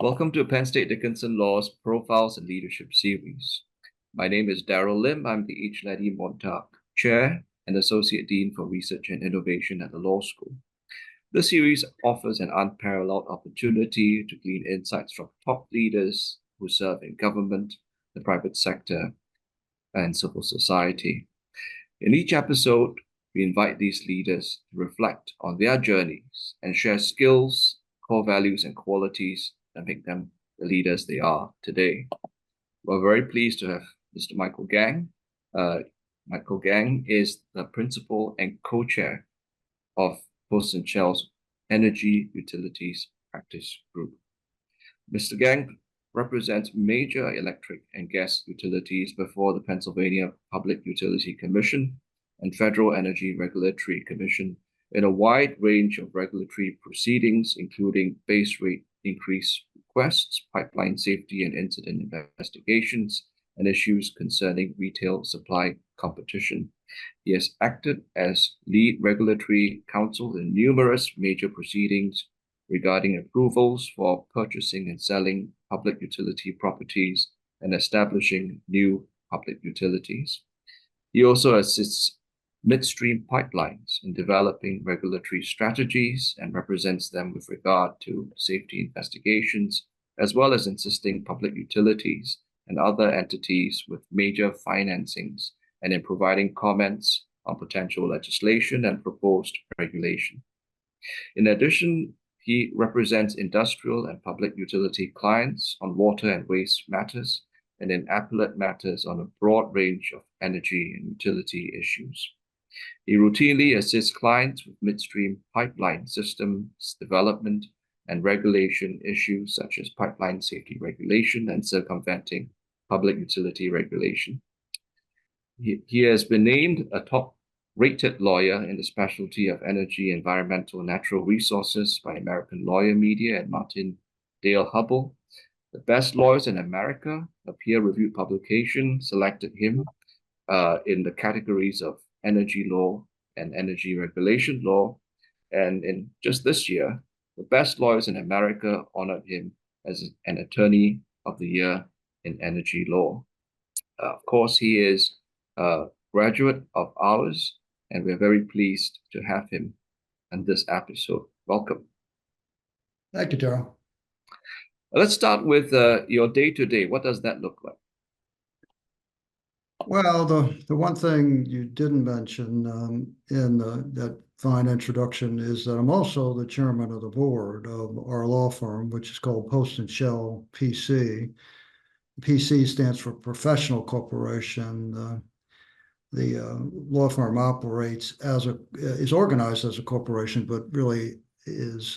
Welcome to Penn State Dickinson Law's Profiles and Leadership series. My name is Darrell Lim. I'm the H. Leddy Montag Chair and Associate Dean for Research and Innovation at the Law School. This series offers an unparalleled opportunity to glean insights from top leaders who serve in government, the private sector, and civil society. In each episode, we invite these leaders to reflect on their journeys and share skills, core values, and qualities that make them the leaders they are today. We're very pleased to have Mr. Michael Gang. Michael Gang is the principal and co-chair of Post Schell's Energy Utilities Practice Group. Mr. Gang represents major electric and gas utilities before the Pennsylvania Public Utility Commission and Federal Energy Regulatory Commission in a wide range of regulatory proceedings, including base rate increase requests, pipeline safety and incident investigations, and issues concerning retail supply competition. He has acted as lead regulatory counsel in numerous major proceedings regarding approvals for purchasing and selling public utility properties and establishing new public utilities. He also assists midstream pipelines in developing regulatory strategies and represents them with regard to safety investigations, as well as assisting public utilities and other entities with major financings and in providing comments on potential legislation and proposed regulation. In addition, he represents industrial and public utility clients on water and waste matters and in appellate matters on a broad range of energy and utility issues. He routinely assists clients with midstream pipeline systems development and regulation issues such as pipeline safety regulation and circumventing public utility regulation. He has been named a top-rated lawyer in the specialty of energy, environmental, and natural resources by American Lawyer Media and Martin Dale Hubble. The Best Lawyers in America, a peer-reviewed publication, selected him in the categories of energy law and energy regulation law. And in just this year, the Best Lawyers in America honored him as an Attorney of the Year in energy law. Of course, he is a graduate of ours, and we're very pleased to have him in this episode. Welcome. Thank you, Darrell. Let's start with your day-to-day. What does that look like? Well, the one thing you didn't mention in that fine introduction is that I'm also the chairman of the board of our law firm, which is called Post Schell P.C. PC stands for Professional Corporation. The law firm is organized as a corporation, but really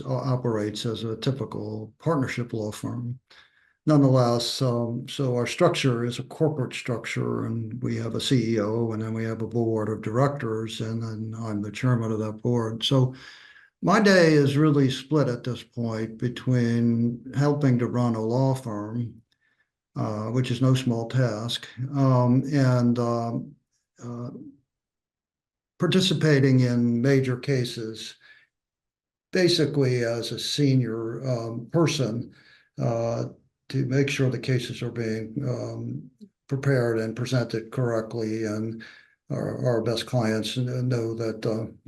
operates as a typical partnership law firm. Nonetheless, so our structure is a corporate structure, and we have a CEO, and then we have a board of directors, and then I'm the chairman of that board. So my day is really split at this point between helping to run a law firm, which is no small task, and participating in major cases, basically as a senior person, to make sure the cases are being prepared and presented correctly, and our best clients know that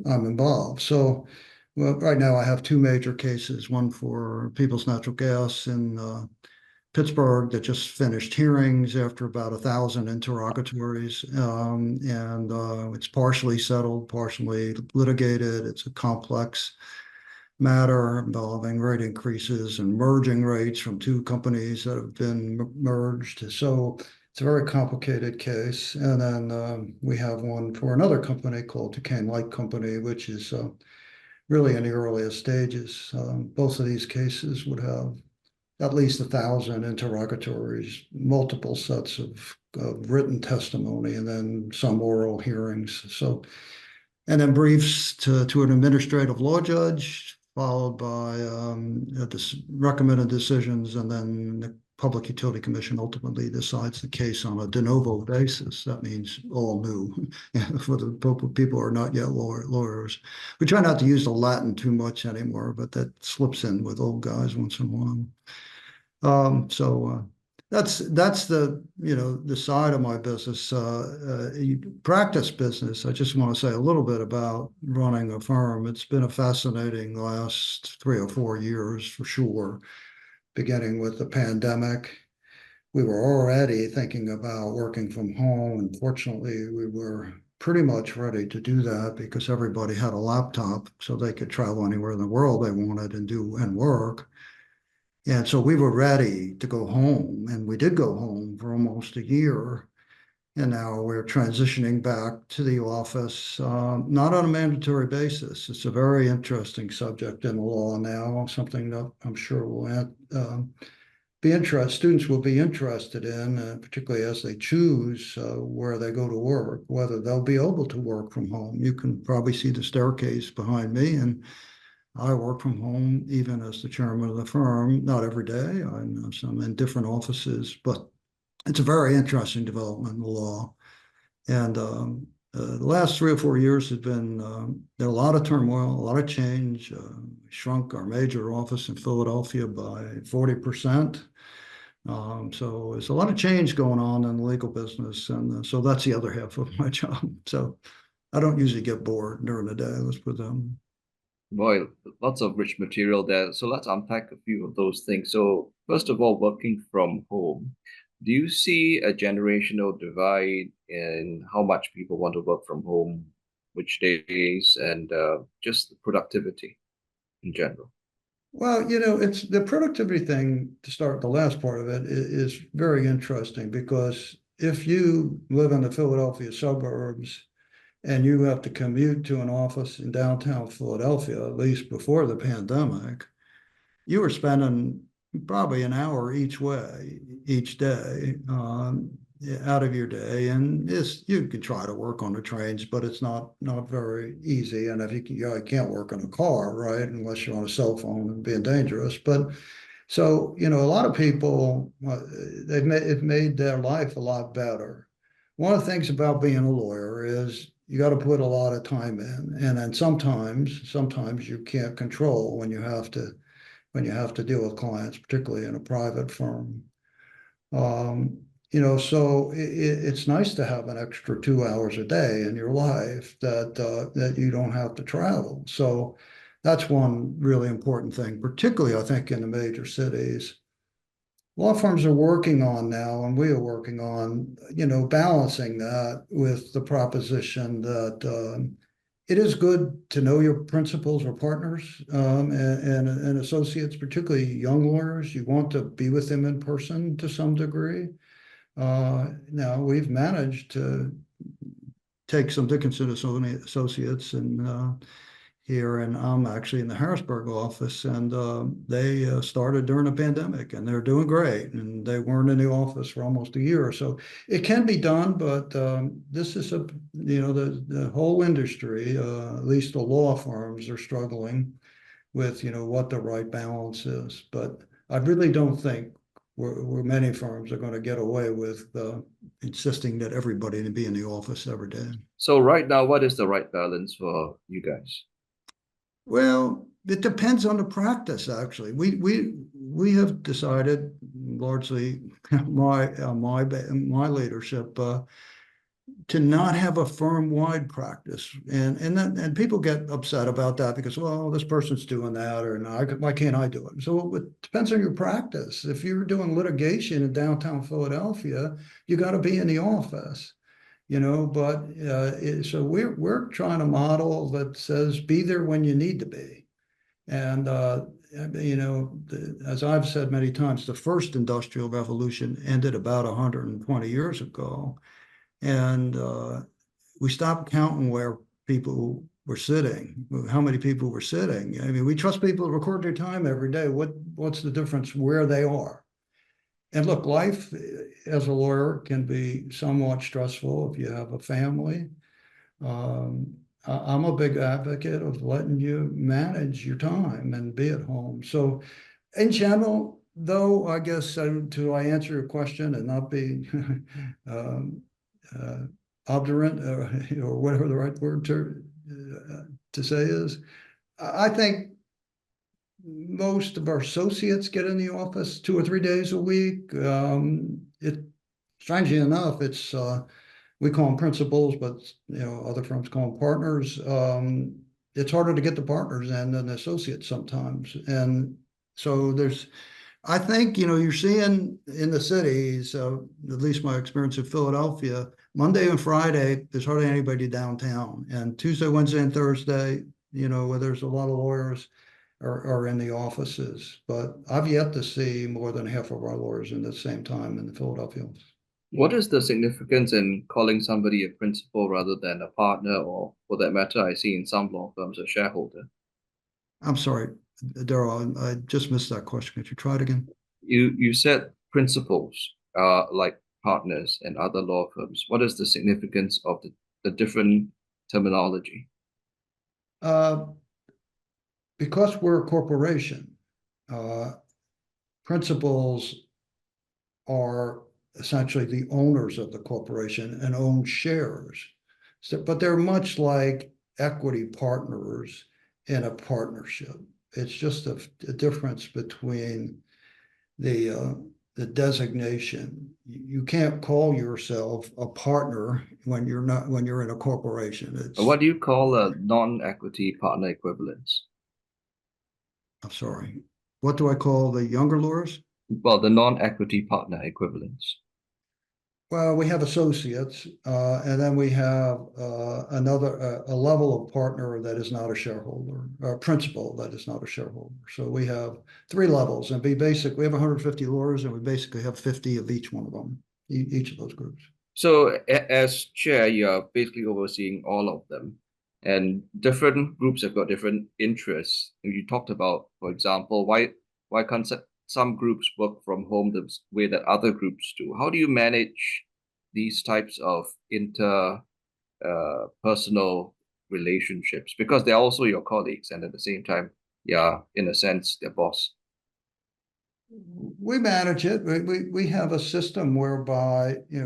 I'm involved. So right now I have two major cases, one for People's Natural Gas in Pittsburgh that just finished hearings after about 1,000 interrogatories, and it's partially settled, partially litigated. It's a complex matter involving rate increases and merging rates from two companies that have been merged. So it's a very complicated case. And then we have one for another company called Duquesne Light Company, which is really in the earliest stages. Both of these cases would have at least 1,000 interrogatories, multiple sets of written testimony, and then some oral hearings. So, and then briefs to an administrative law judge, followed by recommended decisions, and then the Public Utility Commission ultimately decides the case on a de novo basis. That means all new for the people who are not yet lawyers. We try not to use the Latin too much anymore, but that slips in with old guys once in a while. So that's the the side of my business, practice business. I just want to say a little bit about running a firm. It's been a fascinating last 3 or 4 years for sure. Beginning with the pandemic, we were already thinking about working from home. Unfortunately, we were pretty much ready to do that because everybody had a laptop, so they could travel anywhere in the world they wanted and do and work. And so we were ready to go home, and we did go home for almost a year. And now we're transitioning back to the office, not on a mandatory basis. It's a very interesting subject in the law now, something that I'm sure will be interested. Students will be interested in, particularly as they choose where they go to work, whether they'll be able to work from home. You can probably see the staircase behind me, and I work from home even as the chairman of the firm, not every day. I know some in different offices, but it's a very interesting development in the law. And the last 3 or 4 years have been there a lot of turmoil, a lot of change. We shrunk our major office in Philadelphia by 40%. So there's a lot of change going on in the legal business, and so that's the other half of my job. So I don't usually get bored during the day. Let's put them. Boy, lots of rich material there. So let's unpack a few of those things. So first of all, working from home. Do you see a generational divide in how much people want to work from home, which days, and just productivity in general? Well, it's the productivity thing to start the last part of it is very interesting because if you live in the Philadelphia suburbs and you have to commute to an office in downtown Philadelphia, at least before the pandemic, you were spending probably an hour each way each day, out of your day, and you can try to work on the trains, but it's not very easy. And if you can't work in a car, right, unless you're on a cell phone and being dangerous. But so a lot of people it made their life a lot better. One of the things about being a lawyer is you got to put a lot of time in, and then sometimes you can't control when you have to deal with clients, particularly in a private firm. So it's nice to have an extra 2 hours a day in your life that you don't have to travel. So that's one really important thing, particularly I think in the major cities. Law firms are working on now, and we are working on, balancing that with the proposition that it is good to know your principals or partners, and associates, particularly young lawyers. You want to be with them in person to some degree. Now we've managed to take some Dickinson associates and here, and I'm actually in the Harrisburg office, and they started during the pandemic, and they're doing great, and they weren't in the office for almost a year. So it can be done, but this is the whole industry, at least the law firms are struggling with, what the right balance is. But I really don't think where many firms are going to get away with insisting that everybody be in the office every day. So right now, what is the right balance for you guys? Well, it depends on the practice, actually. We have decided largely my leadership to not have a firm-wide practice, and people get upset about that because, well, this person's doing that, or no, why can't I do it? So it depends on your practice. If you're doing litigation in downtown Philadelphia, you got to be in the office. But so we're trying a model that says be there when you need to be. And as I've said many times, the first industrial revolution ended about 120 years ago, and we stopped counting where people were sitting, how many people were sitting. I mean, we trust people to record their time every day. What's the difference where they are? And look, life as a lawyer can be somewhat stressful if you have a family. Um, I'm a big advocate of letting you manage your time and be at home. So, in general, though, I guess to I answer your question and not be um, uh, obdurate, or whatever the right word to say is, I think most of our associates get in the office 2 or 3 days a week. Strangely enough, it's we call them principals, but other firms call them partners. It's harder to get the partners in than the associates sometimes, and so I think you're seeing in the cities, at least my experience in Philadelphia, Monday and Friday there's hardly anybody downtown, and Tuesday, Wednesday, and Thursday, where there's a lot of lawyers are in the offices. But I've yet to see more than half of our lawyers in the same time in the Philadelphia office. What is the significance in calling somebody a principal rather than a partner, or for that matter, I see in some law firms a shareholder? I'm sorry, Daryl, I just missed that question. Could you try it again? You said principals are like partners in other law firms. What is the significance of the different terminology? Uh, because we're a corporation, uh, principals are essentially the owners of the corporation and own shares. So, but they're much like equity partners in a partnership. It's just a difference between the designation. You can't call yourself a partner when you're in a corporation. What do you call a non-equity partner equivalence? I'm sorry. What do I call the younger lawyers? Well, the non-equity partner equivalence. Well, we have associates, and then we have a level of partner that is not a shareholder, or principal that is not a shareholder. So we have 3 levels, and we have 150 lawyers, and we basically have 50 of each one of them, each of those groups. So as chair, you're basically overseeing all of them, and different groups have got different interests. You talked about, for example, why can't some groups work from home the way that other groups do? How do you manage these types of personal relationships? Because they're also your colleagues, and at the same time, yeah, in a sense, their boss. We manage it. We have a system whereby, we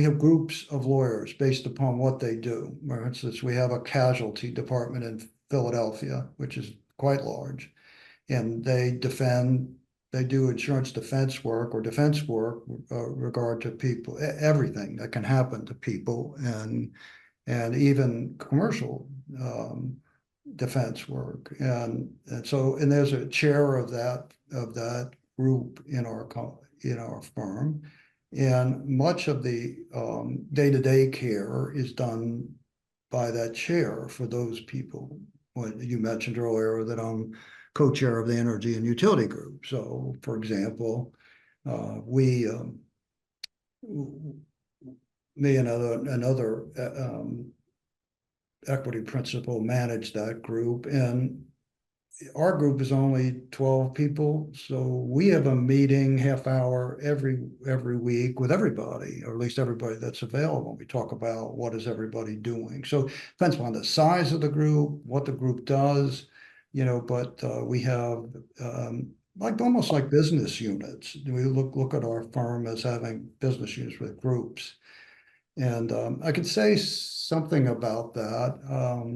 have groups of lawyers based upon what they do. For instance, we have a casualty department in Philadelphia, which is quite large, and they do insurance defense work or defense work regard to people, everything that can happen to people, and even commercial defense work. And there's a chair of that group in our firm. And much of the day-to-day care is done by that chair for those people. When you mentioned earlier that I'm co-chair of the energy and utility group. So, for example, me and another equity principal manage that group, and our group is only 12 people, so we have a meeting half hour every week with everybody, or at least everybody that's available. We talk about what is everybody doing. So it depends on the size of the group, what the group does, but we have almost like business units. We look at our firm as having business units with groups. And I could say something about that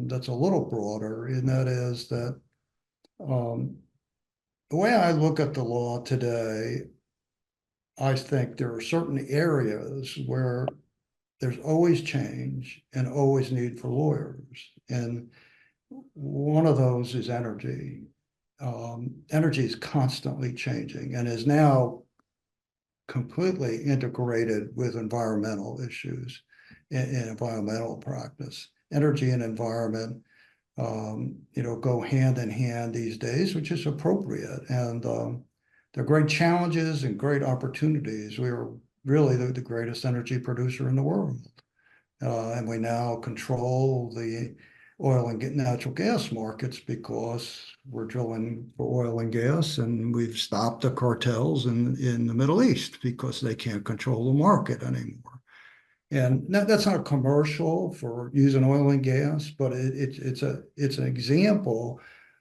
that's a little broader, and that is that the way I look at the law today, I think there are certain areas where there's always change and always need for lawyers. And one of those is energy. Energy is constantly changing and is now completely integrated with environmental issues in environmental practice. Energy and environment go hand in hand these days, which is appropriate. And there are great challenges and great opportunities. We are really the greatest energy producer in the world. And we now control the oil and natural gas markets because we're drilling for oil and gas, and we've stopped the cartels in the Middle East because they can't control the market anymore. And that's not a commercial for using oil and gas, but it's an example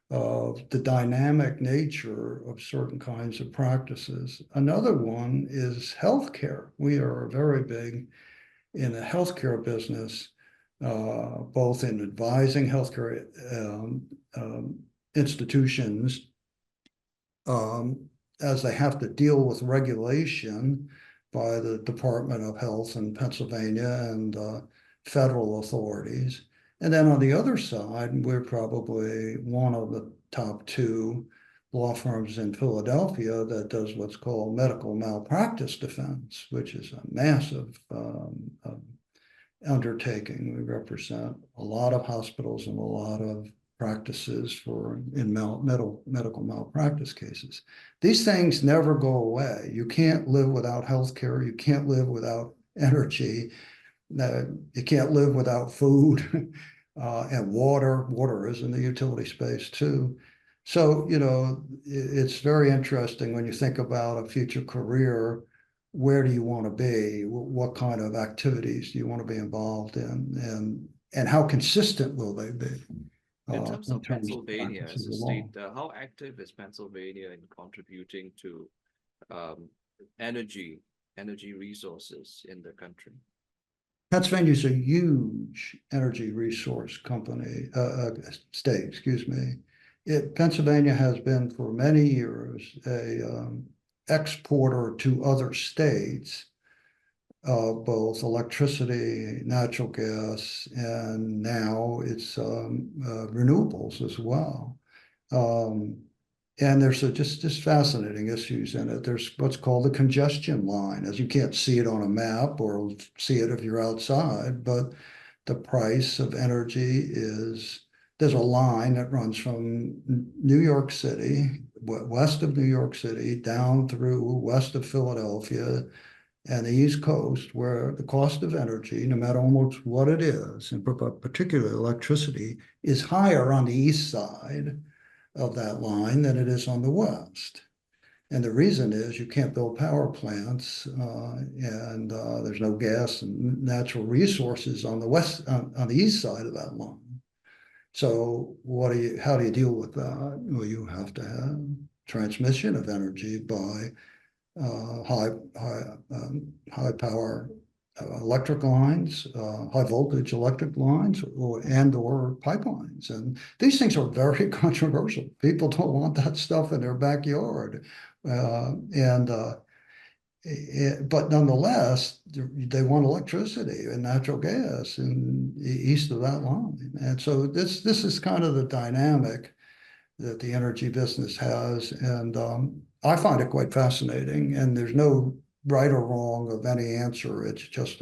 of the dynamic nature of certain kinds of practices. Another one is healthcare. We are very big in the healthcare business, both in advising healthcare institutions, as they have to deal with regulation by the Department of Health in Pennsylvania and federal authorities. And then on the other side, we're probably one of the top two law firms in Philadelphia that does what's called medical malpractice defense, which is a massive undertaking. We represent a lot of hospitals and a lot of practices in medical malpractice cases. These things never go away. You can't live without healthcare. You can't live without energy. You can't live without food and water. Water is in the utility space too. So, it's very interesting when you think about a future career. Where do you want to be? What kind of activities do you want to be involved in? And how consistent will they be? In terms of of Pennsylvania practice as of a the state, law. how active is Pennsylvania in contributing to um, energy resources in the country? Pennsylvania is a huge energy resource state, excuse me. Pennsylvania has been for many years a exporter to other states of both electricity, natural gas, and now it's renewables as well. And there's just fascinating issues in it. There's what's called the congestion line, as you can't see it on a map or see it if you're outside, but the price of energy is, there's a line that runs from New York City, west of New York City, down through west of Philadelphia and the East Coast, where the cost of energy, no matter almost what it is, and particularly electricity, is higher on the east side of that line than it is on the west. And the reason is you can't build power plants and there's no gas and natural resources on the east side of that line. So how do you deal with that? Well, you have to have transmission of energy by high power electric lines, high voltage electric lines, or pipelines. And these things are very controversial. People don't want that stuff in their backyard. But nonetheless, they want electricity and natural gas east of that line. And so this is kind of the dynamic that the energy business has. And I find it quite fascinating. And there's no right or wrong of any answer. It's just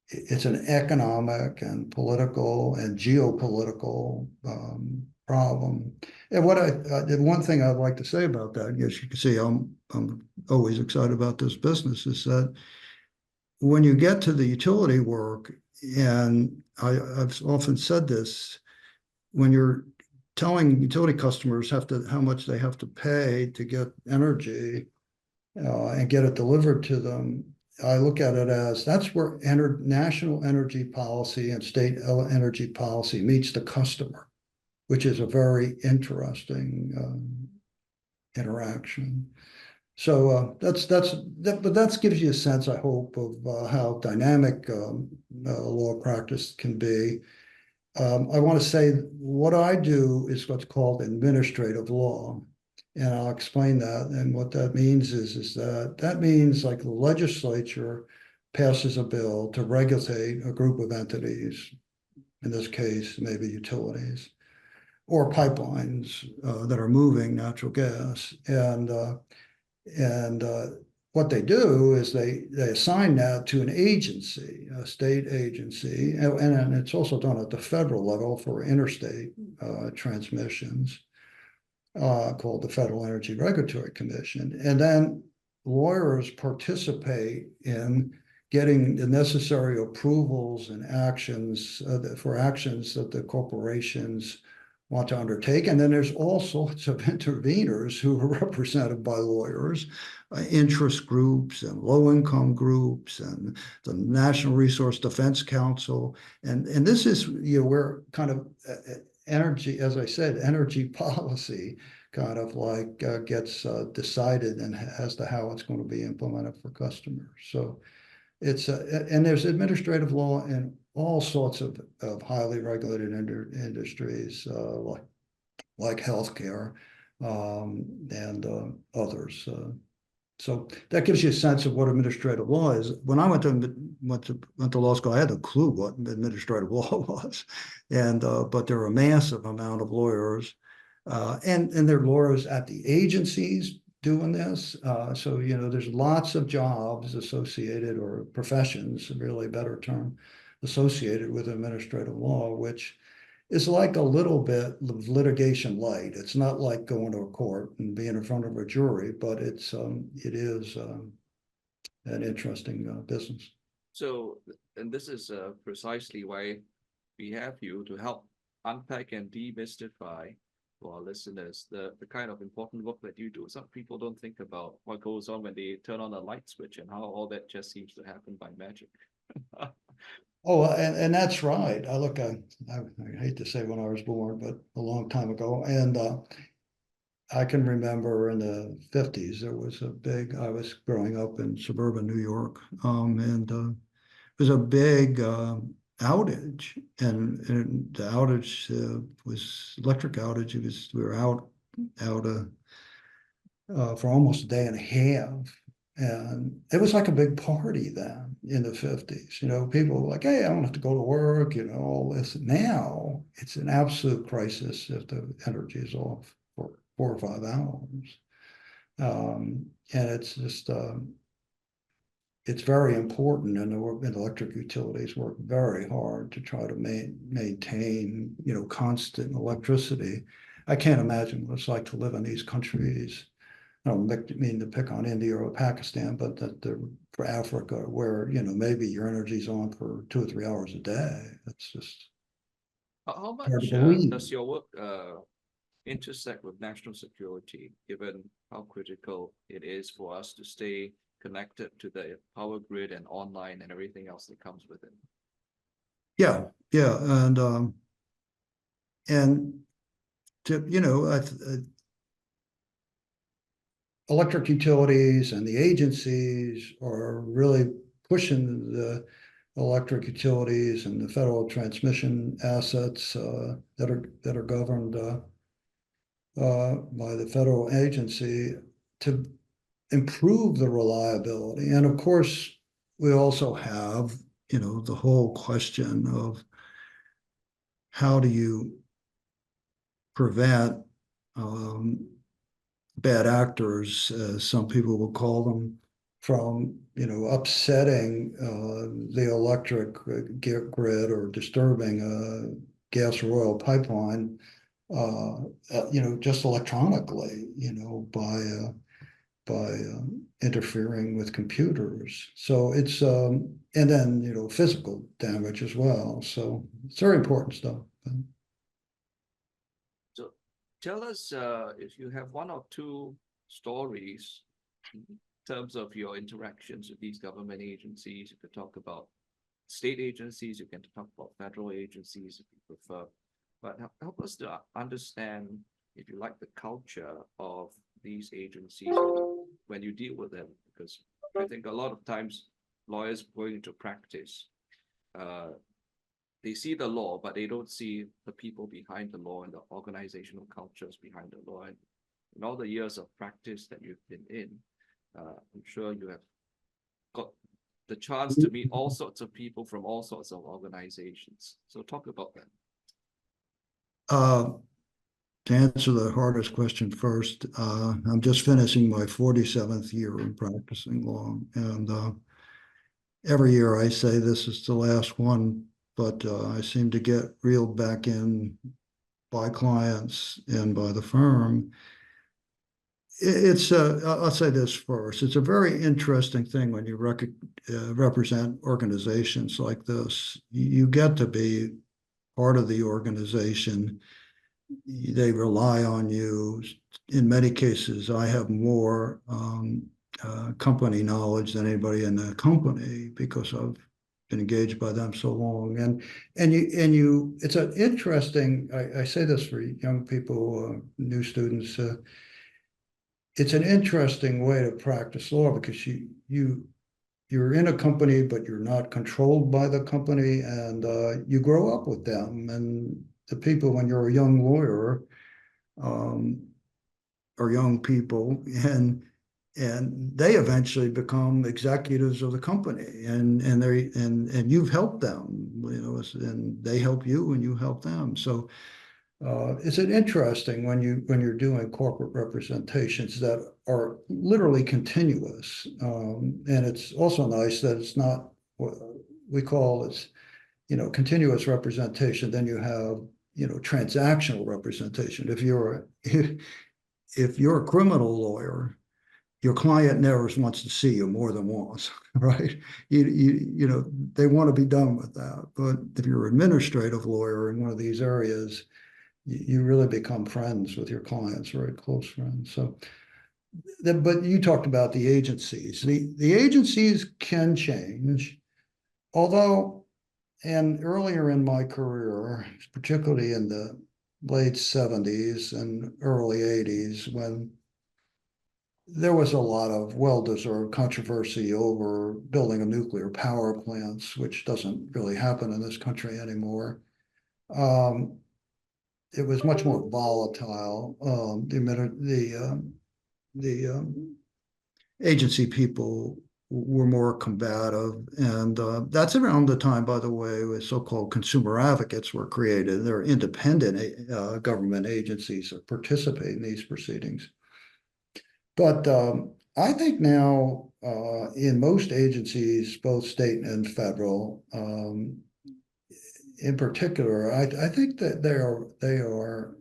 it's an economic and political and geopolitical problem. And one thing I'd like to say about that, as you can see, I'm always excited about this business, is that when you get to the utility work, and I've often said this, when you're telling utility customers how much they have to pay to get energy and get it delivered to them, I look at it as that's where national energy policy and state energy policy meets the customer, which is a very interesting interaction. So that gives you a sense, I hope, of how dynamic law practice can be. I want to say what I do is what's called administrative law. And I'll explain that. And what that means is that means like the legislature passes a bill to regulate a group of entities, in this case, maybe utilities or pipelines that are moving natural gas. And what they do is they assign that to an agency, a state agency, and it's also done at the federal level for interstate transmissions, called the Federal Energy Regulatory Commission. And then lawyers participate in getting the necessary approvals and actions for actions that the corporations want to undertake. And then there's all sorts of interveners who are represented by lawyers, interest groups and low-income groups and the National Resource Defense Council. And this is, where kind of energy, as I said, energy policy kind of like gets decided and as to how it's going to be implemented for customers. So it's and there's administrative law in all sorts of highly regulated industries, like like healthcare, and others. So that gives you a sense of what administrative law is. When I went to law school, I had no clue what administrative law was, and but there are a massive amount of lawyers, and there are lawyers at the agencies doing this. So there's lots of jobs associated, or professions, really a better term, associated with administrative law, which is like a little bit of litigation light. It's not like going to a court and being in front of a jury, but it is an interesting business. So, and this is precisely why we have you to help unpack and demystify for our listeners the kind of important work that you do. Some people don't think about what goes on when they turn on a light switch and how all that just seems to happen by magic. Oh, and that's right. I hate to say when I was born, but a long time ago. And I can remember in the 50s, I was growing up in suburban New York, and it was a big outage. And the outage was electric outage. We were out for almost a day and a half. And it was like a big party then in the 50s. People were like, hey, I don't have to go to work, all this. Now it's an absolute crisis if the energy is off for 4 or 5 hours. And it's just, it's very important, and the electric utilities work very hard to try to maintain, constant electricity. I can't imagine what it's like to live in these countries. I don't mean to pick on India or Pakistan, but for Africa, where maybe your energy's on for 2 or 3 hours a day. It's just How hard to much believe. does your work intersect with national security, given how critical it is for us to stay connected to the power grid and online and everything else that comes with it? Yeah, yeah, and electric utilities and the agencies are really pushing the electric utilities and the federal transmission assets that are governed by the federal agency to improve the reliability. And of course, we also have, the whole question of how do you prevent bad actors, as some people will call them, from upsetting the electric grid or disturbing a gas or oil pipeline, just electronically, by interfering with computers. So it's and then physical damage as well. So it's very important stuff. So tell us if you have one or two stories in terms of your interactions with these government agencies. You could talk about state agencies, you can talk about federal agencies if you prefer, but help us to understand, if you like, the culture of these agencies when you deal with them, because I think a lot of times lawyers going into practice, they see the law, but they don't see the people behind the law and the organizational cultures behind the law. And in all the years of practice that you've been in, I'm sure you have got the chance to meet all sorts of people from all sorts of organizations. So talk about that. To answer the hardest question first, I'm just finishing my 47th year in practicing law, and every year I say this is the last one, but I seem to get reeled back in by clients and by the firm. I'll say this first. It's a very interesting thing when you represent organizations like this. You get to be part of the organization. They rely on you. In many cases, I have more company knowledge than anybody in the company because I've been engaged by them so long. And it's an interesting. I say this for young people, new students. It's an interesting way to practice law because you're in a company, but you're not controlled by the company, and you grow up with them. And the people, when you're a young lawyer, are young people, and they eventually become executives of the company, and you've helped them, and they help you and you help them. So it's interesting when you're doing corporate representations that are literally continuous, and it's also nice that it's not what we call it's continuous representation. Then you have transactional representation. If you're a criminal lawyer, your client never wants to see you more than once, right? They want to be done with that. But if you're an administrative lawyer in one of these areas, you really become friends with your clients, very close friends. So, but you talked about the agencies. The agencies can change, although, and earlier in my career, particularly in the late 70s and early 80s, when there was a lot of well-deserved controversy over building of nuclear power plants, which doesn't really happen in this country anymore. It was much more volatile. The agency people were more combative, and that's around the time, by the way, with so-called consumer advocates were created. They're independent government agencies that participate in these proceedings. But I think now in most agencies, both state and federal, in particular, I think that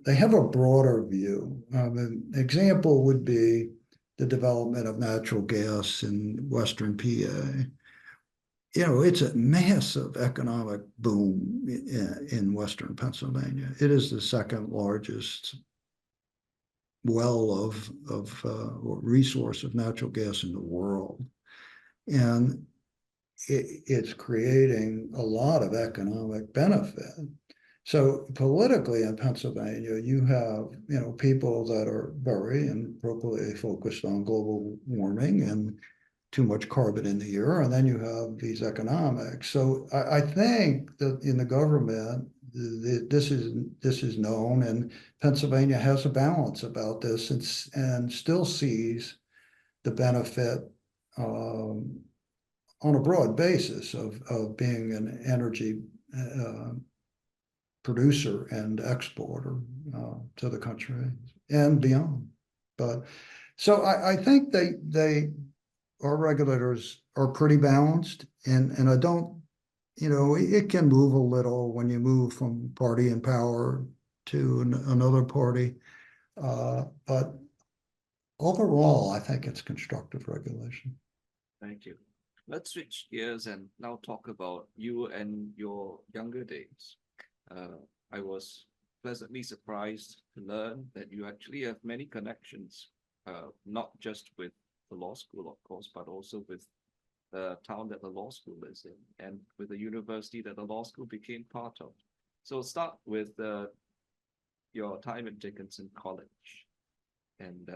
they have a broader view. An example would be the development of natural gas in Western PA. It's a massive economic boom in Western Pennsylvania. It is the second largest well of or resource of natural gas in the world, and it's creating a lot of economic benefit. So politically in Pennsylvania, you have people that are very appropriately focused on global warming and too much carbon in the air, and then you have these economics. So I think that in the government, this is known, and Pennsylvania has a balance about this, and still sees the benefit on a broad basis of being an energy producer and exporter to the country and beyond. But so I think our regulators are pretty balanced, and I don't, it can move a little when you move from party in power to another party. But overall, I think it's constructive regulation. Thank you. Let's switch gears and now talk about you and your younger days. I was pleasantly surprised to learn that you actually have many connections, not just with the law school, of course, but also with the town that the law school is in and with the university that the law school became part of. So start with your time at Dickinson College and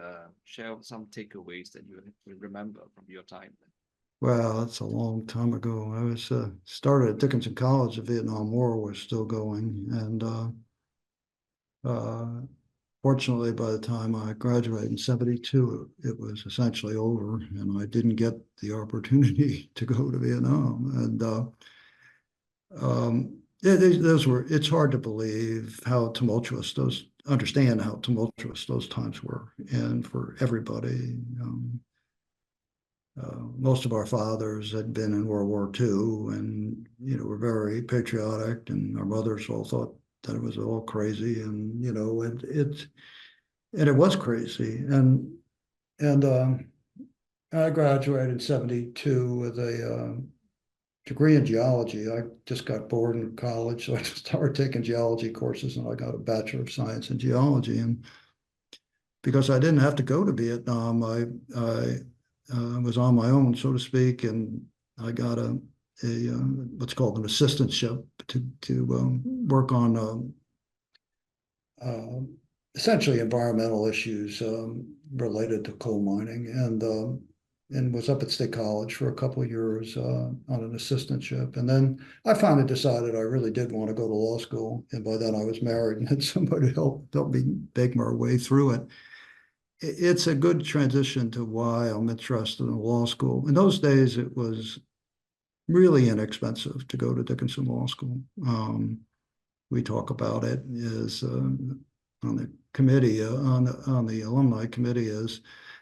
share some takeaways that you remember from your time there. Well, that's a long time ago. I was started at Dickinson College. The Vietnam War was still going, and fortunately, by the time I graduated in '72, it was essentially over, and I didn't get the opportunity to go to Vietnam. And it's hard to believe how tumultuous understand how tumultuous those times were, and for everybody. Most of our fathers had been in World War II, and were very patriotic, and our mothers all thought that it was all crazy, and it was crazy, and I graduated in '72 with a degree in geology. I just got bored in college, so I just started taking geology courses, and I got a Bachelor of Science in Geology. And because I didn't have to go to Vietnam, I was on my own, so to speak, and I got a what's called an assistantship to work on essentially environmental issues related to coal mining, and and was up at State College for a couple of years on an assistantship. And then I finally decided I really did want to go to law school. And by then I was married and had somebody help me beg my way through it. It's a good transition to why I'm interested in law school. In those days, it was really inexpensive to go to Dickinson Law School. We talk about it is on the committee, on the alumni committee is,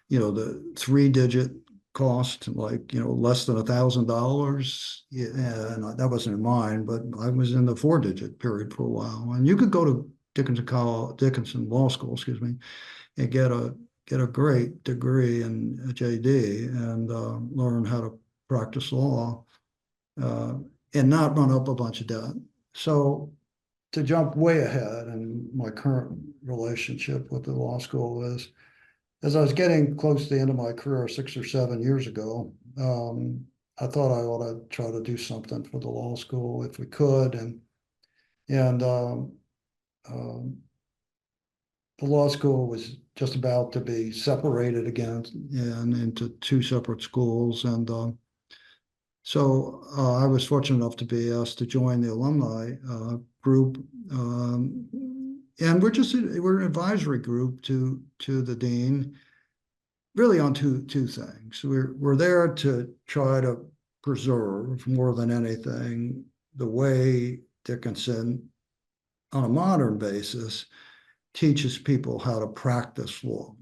the 3-digit cost, like, less than $1,000. Yeah, and that wasn't in mine, but I was in the 4-digit period for a while. And you could go to Dickinson Law School, excuse me, and get a great degree in a JD and learn how to practice law and not run up a bunch of debt. So to jump way ahead, and my current relationship with the law school is, as I was getting close to the end of my career 6 or 7 years ago, I thought I ought to try to do something for the law school if we could, and the law school was just about to be separated again and into 2 separate schools, and so I was fortunate enough to be asked to join the alumni group, and we're an advisory group to the dean, really on two things. We're there to try to preserve more than anything the way Dickinson, on a modern basis, teaches people how to practice law,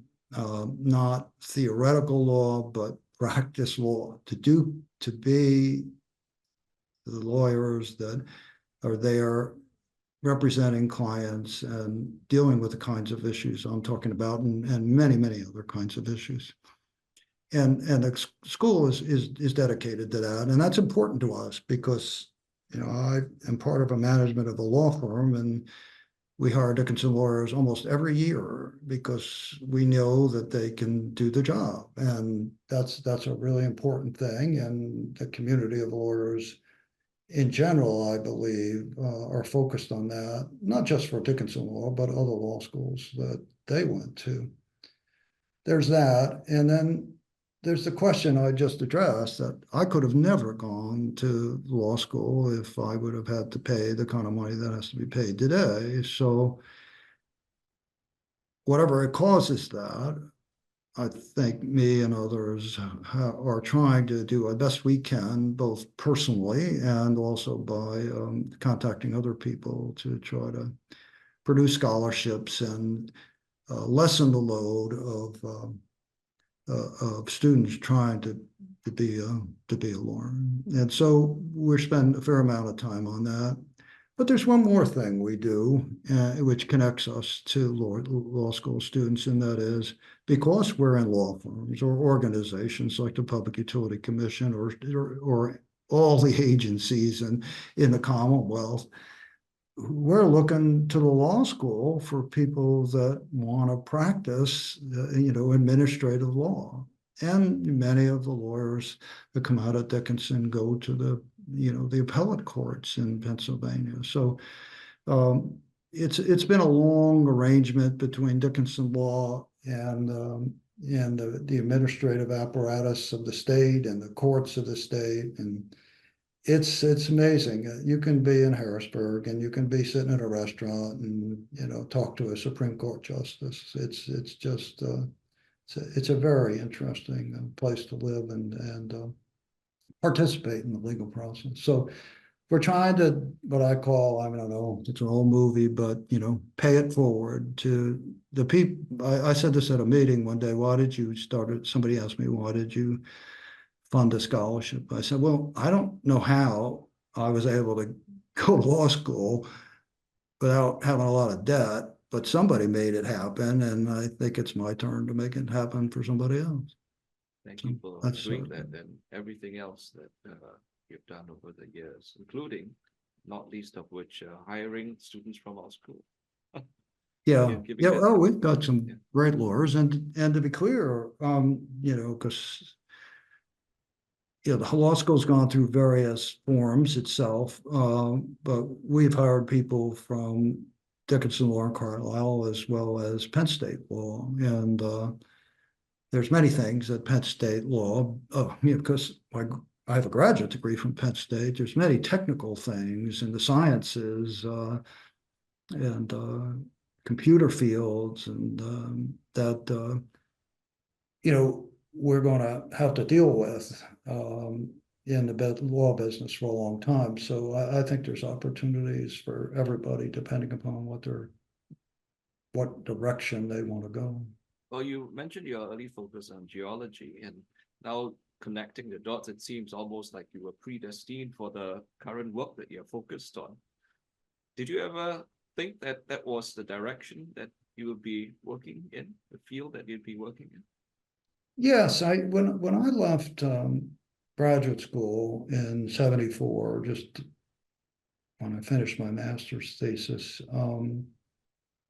not theoretical law, but practice law, to be the lawyers that are there representing clients and dealing with the kinds of issues I'm talking about, and many, many other kinds of issues. And the school is dedicated to that, and that's important to us because I am part of a management of a law firm, and we hire Dickinson lawyers almost every year because we know that they can do the job, and that's a really important thing. And the community of lawyers in general, I believe, are focused on that, not just for Dickinson law, but other law schools that they went to. There's that, and then there's the question I just addressed, that I could have never gone to law school if I would have had to pay the kind of money that has to be paid today. So whatever it causes that, I think me and others are trying to do the best we can, both personally and also by contacting other people to try to produce scholarships and lessen the load of students trying to be a lawyer. And so we're spending a fair amount of time on that. But there's one more thing we do, which connects us to law school students, and that is, because we're in law firms or organizations like the Public Utility Commission or all the agencies in the Commonwealth, we're looking to the law school for people that want to practice, administrative law. And many of the lawyers that come out of Dickinson go to the appellate courts in Pennsylvania. So it's been a long arrangement between Dickinson law and the administrative apparatus of the state and the courts of the state, and it's amazing. You can be in Harrisburg and you can be sitting at a restaurant and talk to a Supreme Court justice. It's just it's a very interesting place to live and participate in the legal process. So we're trying to, what I call, I don't know, it's an old movie, but pay it forward to the people. I said this at a meeting one day. Why did you start it? Somebody asked me, why did you fund a scholarship? I said, well, I don't know how I was able to go to law school without having a lot of debt, but somebody made it happen, and I think it's my turn to make it happen for somebody else. Thank you for doing that, and everything else that you've done over the years, including, not least of which, hiring students from our school. Yeah. Oh, we've got some great lawyers, and to be clear, because the law school's gone through various forms itself, but we've hired people from Dickinson Law and Carlisle as well as Penn State Law, and there's many things that Penn State law, because I have a graduate degree from Penn State, there's many technical things in the sciences and computer fields and that we're going to have to deal with in the law business for a long time. So I think there's opportunities for everybody depending upon what direction they want to go. Well, you mentioned your early focus on geology, and now connecting the dots, it seems almost like you were predestined for the current work that you're focused on. Did you ever think that that was the direction that you would be working in, the field that you'd be working in? Yes, when I left graduate school in '74, just when I finished my master's thesis,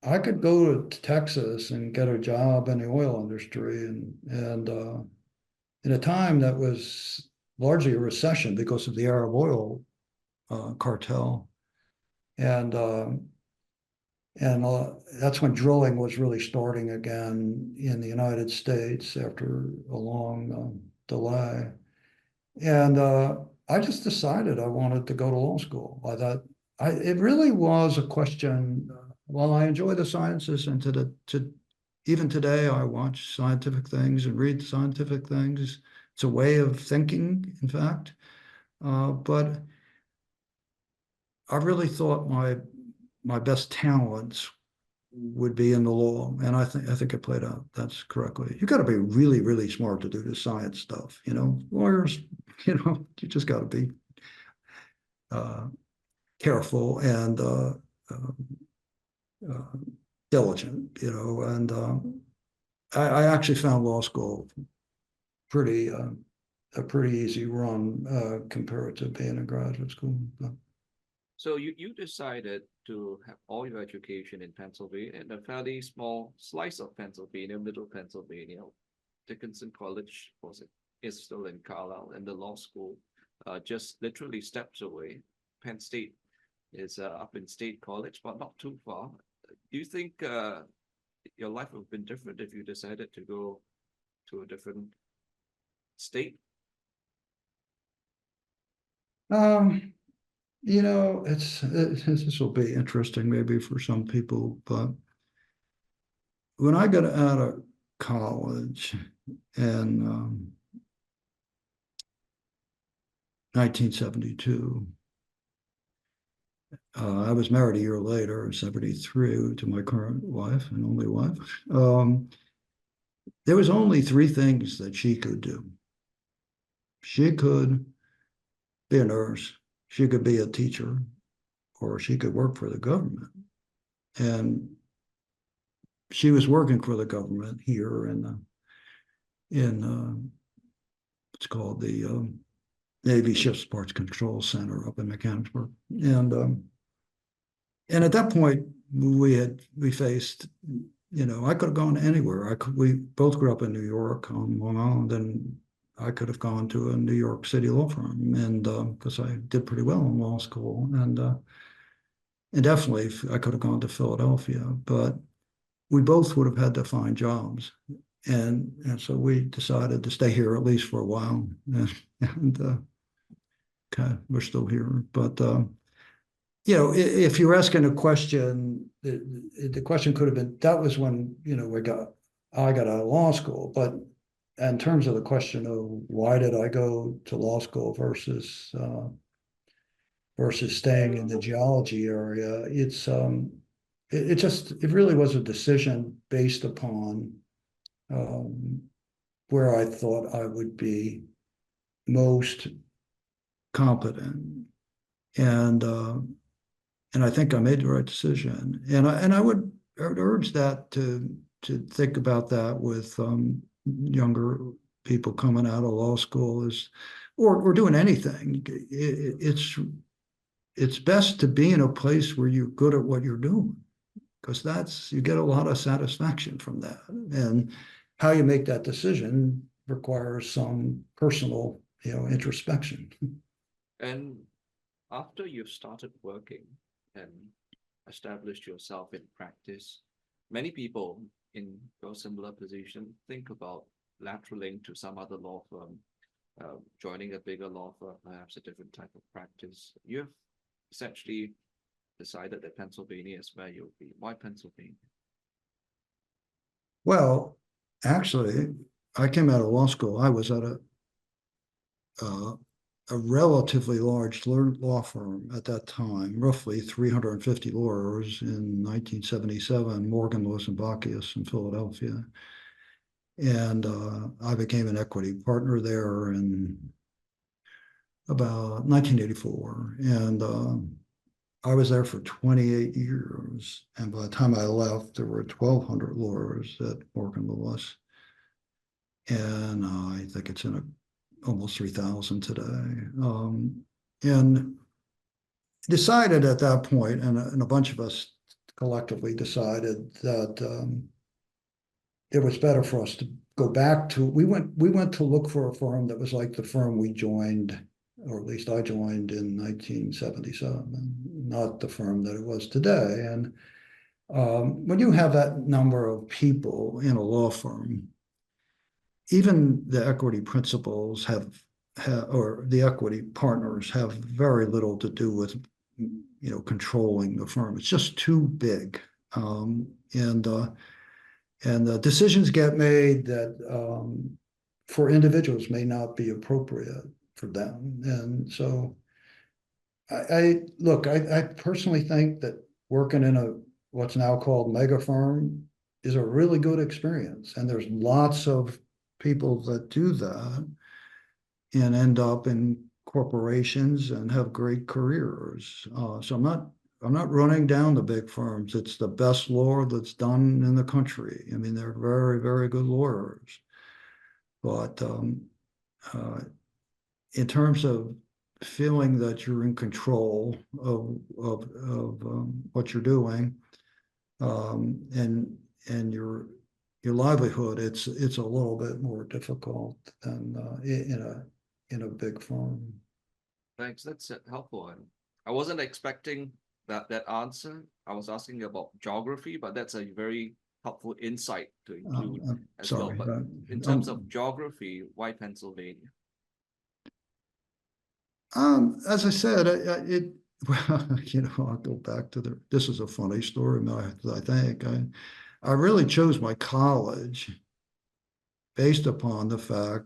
I could go to Texas and get a job in the oil industry, and in a time that was largely a recession because of the Arab oil cartel, and that's when drilling was really starting again in the United States after a long delay. And I just decided I wanted to go to law school. I thought it really was a question. While I enjoy the sciences and even today I watch scientific things and read scientific things. It's a way of thinking, in fact. But I really thought my best talents would be in the law, and I think it played out. That's correctly. You got to be really, really smart to do the science stuff. Lawyers. You just got to be careful and diligent. And I actually found law school pretty a pretty easy run compared to being in graduate school. So you decided to have all your education in Pennsylvania, in a fairly small slice of Pennsylvania, middle Pennsylvania. Dickinson College is still in Carlisle, and the law school just literally steps away. Penn State is up in State College, but not too far. Do you think your life would have been different if you decided to go to a different state? This will be interesting maybe for some people, but when I got out of college in 1972, I was married a year later, in '73, to my current wife and only wife. There was only three things that she could do. She could be a nurse, she could be a teacher, or she could work for the government. And she was working for the government here in what's called the Navy Ship Parts Control Center up in Mechanicsburg. And at that point, we faced, I could have gone anywhere. We both grew up in New York on Long Island, and I could have gone to a New York City law firm, and because I did pretty well in law school, and definitely I could have gone to Philadelphia, but we both would have had to find jobs, and so we decided to stay here at least for a while, and okay, we're still here, but. If you're asking a question, the question could have been, that was when, I got out of law school. But in terms of the question of why did I go to law school versus staying in the geology area, it really was a decision based upon where I thought I would be most competent. And I think I made the right decision. And I would urge that to think about that with younger people coming out of law school or doing anything. It's best to be in a place where you're good at what you're doing, because you get a lot of satisfaction from that. And how you make that decision requires some personal, introspection. And after you've started working and established yourself in practice, many people in your similar position think about lateraling to some other law firm, joining a bigger law firm, perhaps a different type of practice. You've essentially decided that Pennsylvania is where you'll be. Why Pennsylvania? Well, actually, I came out of law school. I was at uh, a relatively large law firm at that time, roughly 350 lawyers in 1977, Morgan, Lewis and Bockius in Philadelphia. And I became an equity partner there in about 1984. And I was there for 28 years. And by the time I left, there were 1,200 lawyers at Morgan Lewis. And I think it's in almost 3,000 today. And decided at that point, and a bunch of us collectively decided that it was better for us to go back to, we went to look for a firm that was like the firm we joined, or at least I joined in 1977, not the firm that it was today. And when you have that number of people in a law firm, even the equity principals or the equity partners have very little to do with, controlling the firm. It's just too big. And the decisions get made that for individuals may not be appropriate for them. And so I personally think that working in what's now called mega firm is a really good experience. And there's lots of people that do that and end up in corporations and have great careers. So I'm not running down the big firms. It's the best law that's done in the country. I mean, they're very, very good lawyers. But in terms of feeling that you're in control of what you're doing, and your livelihood, it's a little bit more difficult than in a big firm. Thanks. That's helpful. And I wasn't expecting that answer. I was asking about geography, but that's a very helpful insight to include as sorry, well. But in terms of geography, why Pennsylvania? As I said, well, I'll go back to this is a funny story, I think. I really chose my college based upon the fact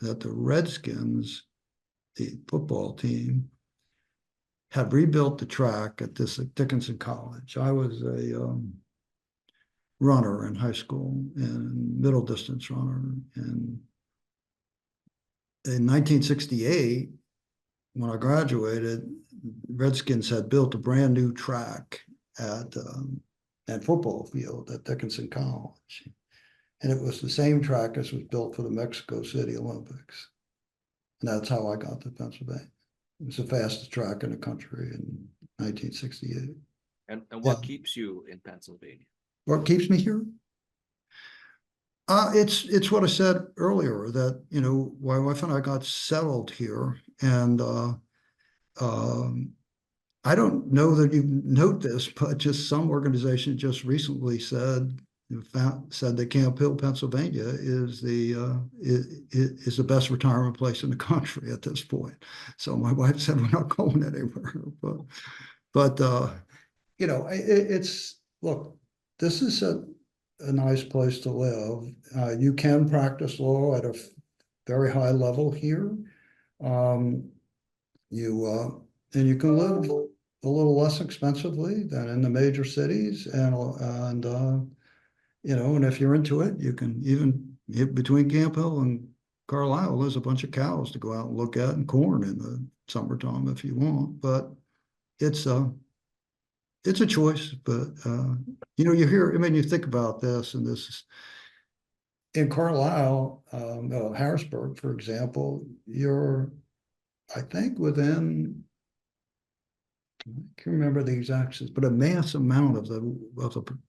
that the Redskins, the football team, had rebuilt the track at this Dickinson College. I was a runner in high school and middle distance runner. And in 1968, when I graduated, Redskins had built a brand new track at football field at Dickinson College. And it was the same track as was built for the Mexico City Olympics. And that's how I got to Pennsylvania. It was the fastest track in the country in 1968. And what keeps you in Pennsylvania? What keeps me here? It's what I said earlier, that, my wife and I got settled here. And I don't know that you note this, but just some organization just recently said that Camp Hill, Pennsylvania is the best retirement place in the country at this point. So my wife said we're not going anywhere. But look, this is a nice place to live. You can practice law at a very high level here. And you can live a little less expensively than in the major cities, and if you're into it, you can even between Camp Hill and Carlisle, there's a bunch of cows to go out and look at, and corn in the summertime if you want. But it's a choice. But you hear, you think about this, and this is in Carlisle, Harrisburg, for example. You're, I think, within, I can't remember the exact, but a mass amount of the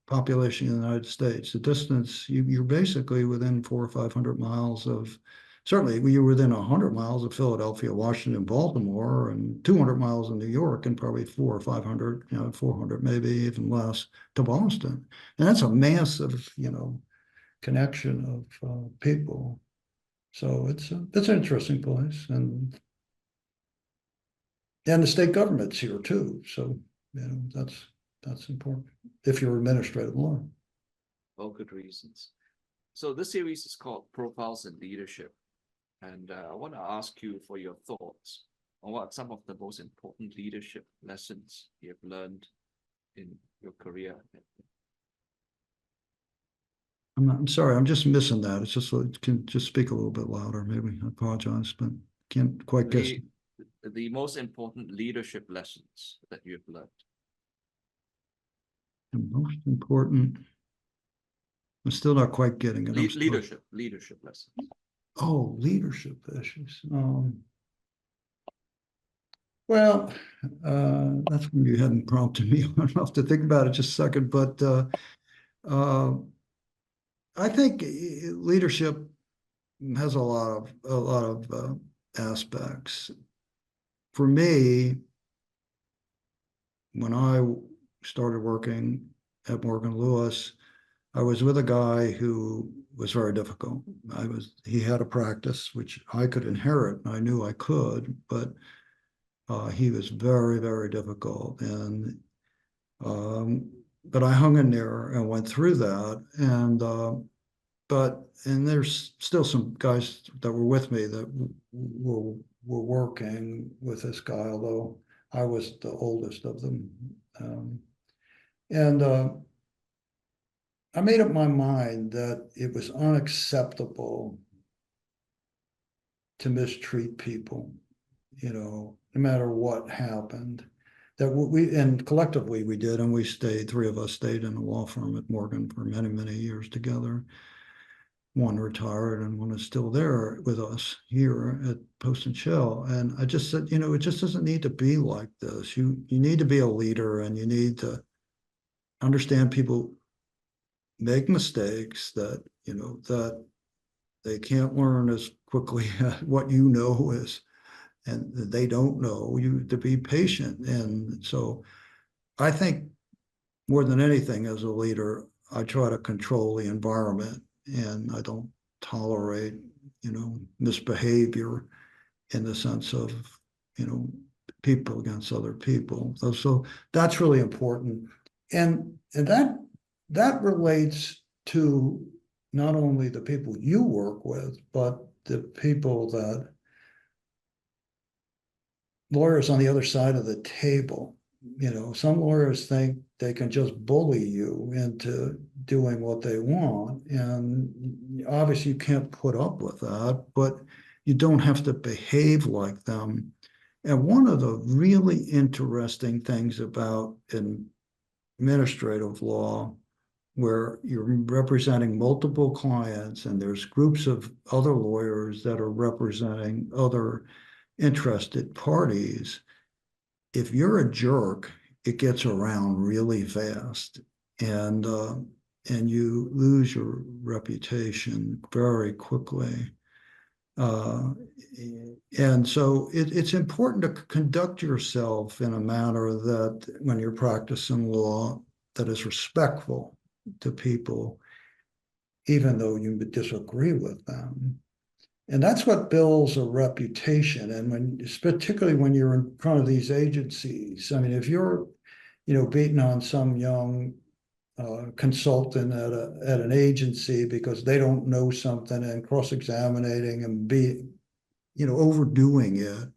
population in the United States. The distance, you're basically within 400 or 500 miles of, certainly you're within 100 miles of Philadelphia, Washington, Baltimore, and 200 miles in New York, and probably 400 or 500, 400, maybe even less, to Boston. And that's a massive, connection of people. So it's an interesting place, and the state government's here too. So that's important if you're administrative law. All good reasons. So this series is called Profiles in Leadership, and I want to ask you for your thoughts on what are some of the most important leadership lessons you have learned in your career. I'm sorry, I'm just missing that. It's just can just speak a little bit louder, maybe. I apologize, but can't quite guess. The most important leadership lessons that you have learned. The most important. I'm still not quite getting it. Leadership lessons. Oh, leadership issues. Well, that's when you hadn't prompted me. I'll have to think about it just a second, but I think leadership has a lot of aspects. For me, when I started working at Morgan Lewis, I was with a guy who was very difficult. He had a practice which I could inherit, and I knew I could, but he was very, very difficult. And but I hung in there and went through that. And there's still some guys that were with me that were working with this guy, although I was the oldest of them. And I made up my mind that it was unacceptable to mistreat people, no matter what happened. That and collectively we did, and we stayed, three of us stayed in a law firm at Morgan for many, many years together. One retired and one is still there with us here at Post Schell. And I just said, it just doesn't need to be like this. You need to be a leader, and you need to understand people make mistakes, that that they can't learn as quickly as what is, and they don't know. You to be patient. And so I think more than anything, as a leader, I try to control the environment, and I don't tolerate misbehavior in the sense of people against other people. So that's really important. And that relates to not only the people you work with, but the people that lawyers on the other side of the table. Some lawyers think they can just bully you into doing what they want. And obviously you can't put up with that, but you don't have to behave like them. And one of the really interesting things about administrative law, where you're representing multiple clients and there's groups of other lawyers that are representing other interested parties, if you're a jerk, it gets around really fast, and you lose your reputation very quickly. And so it's important to conduct yourself in a manner that, when you're practicing law, that is respectful to people, even though you disagree with them. And that's what builds a reputation. And particularly when you're in front of these agencies, I mean, if you're, beating on some young consultant at an agency because they don't know something, and cross-examining and overdoing it,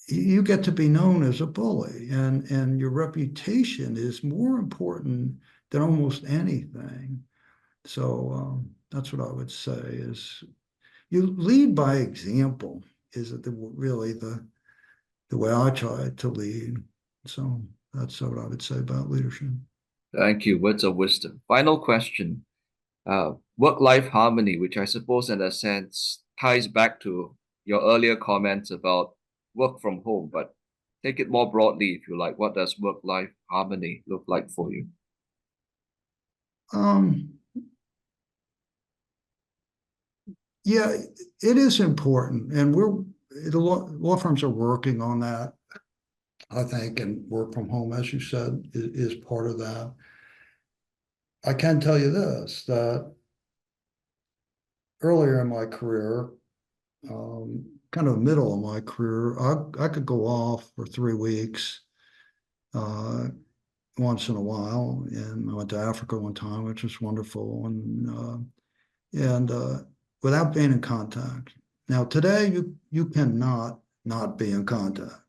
you get to be known as a bully, and your reputation is more important than almost anything. So that's what I would say is, you lead by example is really the way I try to lead. So that's what I would say about leadership. Thank you. Words of wisdom. Final question. Work-life harmony, which I suppose in a sense ties back to your earlier comments about work from home, but take it more broadly if you like. What does work-life harmony look like for you? Yeah, it is important, and the law firms are working on that, I think, and work from home, as you said, is part of that. I can tell you this, that earlier in my career, kind of middle of my career, I could go off for 3 weeks once in a while, and I went to Africa one time, which was wonderful, and without being in contact. Now today, you cannot not be in contact.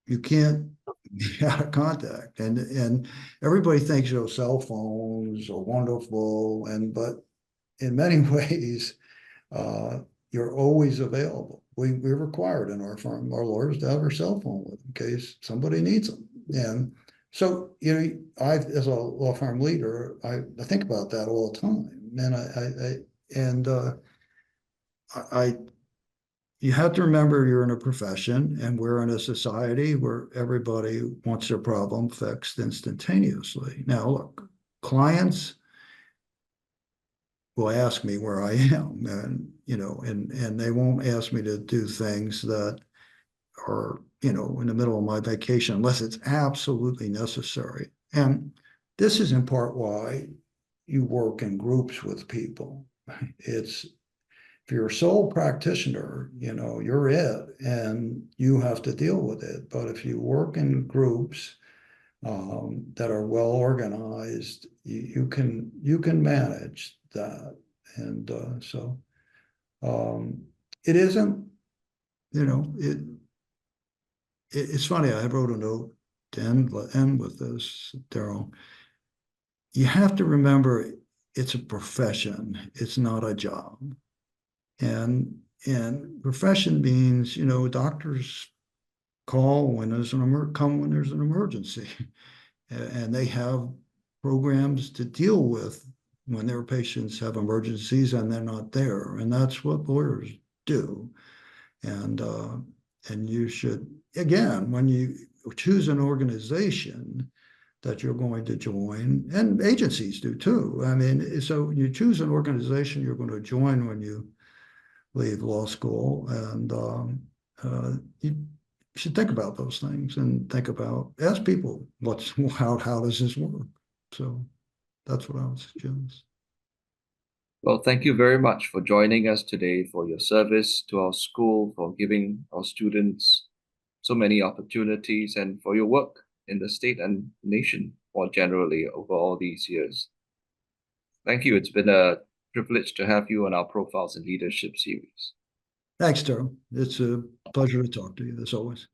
You can't be out of contact, and everybody thinks cell phones are wonderful, but in many ways, you're always available. We're required in our firm, our lawyers, to have our cell phone with in case somebody needs them. And so, as a law firm leader, I think about that all the time. And you have to remember you're in a profession, and we're in a society where everybody wants their problem fixed instantaneously. Now, look, clients will ask me where I am, and they won't ask me to do things that are, in the middle of my vacation unless it's absolutely necessary. And this is in part why you work in groups with people. If you're a sole practitioner, you're it, and you have to deal with it. But if you work in groups that are well organized, you can manage that. And so it isn't, it's funny. I wrote a note to end with this, Daryl. You have to remember it's a profession. It's not a job. And profession means, doctors call when there's come when there's an emergency, and they have programs to deal with when their patients have emergencies and they're not there, and that's what lawyers do. And you should, again, when you choose an organization that you're going to join, and agencies do too. I mean, so you choose an organization you're going to join when you leave law school, and you should think about those things and ask people how does this work. So that's what I would suggest. Well, thank you very much for joining us today, for your service to our school, for giving our students so many opportunities, and for your work in the state and nation more generally over all these years. Thank you. It's been a privilege to have you on our Profiles in Leadership series. Thanks, Daryl. It's a pleasure to talk to you, as always.